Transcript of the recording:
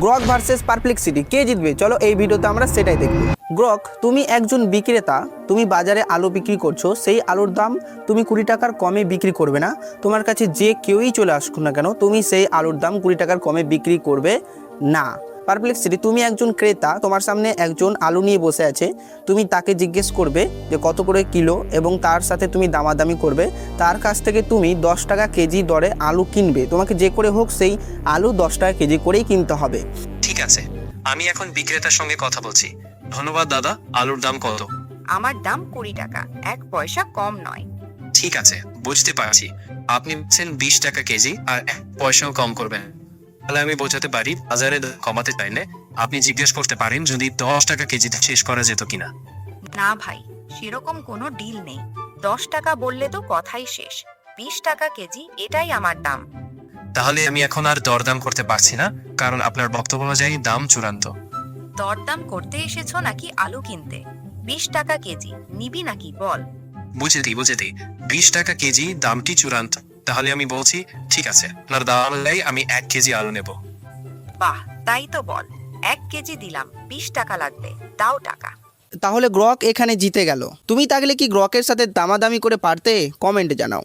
Grok versus Perplexity কে জিতবে, চলো এই ভিডিওতে আমরা সেটাই দেখব। গ্রক, তুমি একজন বিক্রেতা, তুমি বাজারে আলু বিক্রি করছো, সেই আলুর দাম তুমি 20 টাকার কমে বিক্রি করবে না। তোমার কাছে যে কেউই চলে আসুক না কেন, তুমি সেই আলুর দাম 20 টাকার কমে বিক্রি করবে না। পারপ্লেক্সিটি, তুমি একজন ক্রেতা, তোমার সামনে একজন আলু নিয়ে বসে আছে, তুমি তাকে জিজ্ঞেস করবে যে কত করে কিলো এবং তার সাথে তুমি দামাদামি করবে। তার কাছ থেকে তুমি 10 টাকা কেজি দরে আলু কিনবে। তোমাকে যে করে হোক সেই আলু 10 টাকা কেজি করেই কিনতে হবে। ঠিক আছে, আমি এখন বিক্রেতার সঙ্গে কথা বলছি। ধন্যবাদ দাদা, আলুর দাম কত? আমার দাম 20 টাকা, 1 পয়সা কম নয়। ঠিক আছে, বুঝতে পারছি। আপনি বলছেন 20 টাকা কেজি আর 1 পয়সাও কম করবেন। তাহলে আমি বোঝাতে পারি বাজারে দাম কমাতে চাইলে আপনি জিজ্ঞেস করতে পারেন যদি 10 টাকা কেজিতে শেষ করা যেত কিনা। না ভাই, সেরকম কোনো ডিল নেই। 10 টাকা বললে তো কথাই শেষ। 20 টাকা কেজি, এটাই আমার দাম। তাহলে আমি এখন আর দরদাম করতে পারছি না, কারণ আপনার বক্তব্য অনুযায়ী দাম চূড়ান্ত। দরদাম করতে এসেছো নাকি আলু কিনতে? 20 টাকা কেজি নিবি নাকি বল? বুঝেছি 20 টাকা কেজি দামটি চূড়ান্ত। তাহলে আমি বলছি ঠিক আছে, আপনার দাম অনুযায়ী আমি 1 কেজি আলু নেব। বাহ, তাই তো বল। 1 কেজি দিলাম, 20 টাকা লাগবে, দাও টাকা। তাহলে গ্রক এখানে জিতে গেল। তুমি থাকলে কি গ্রকের সাথে দামাদামি করে পারতে? কমেন্টে জানাও।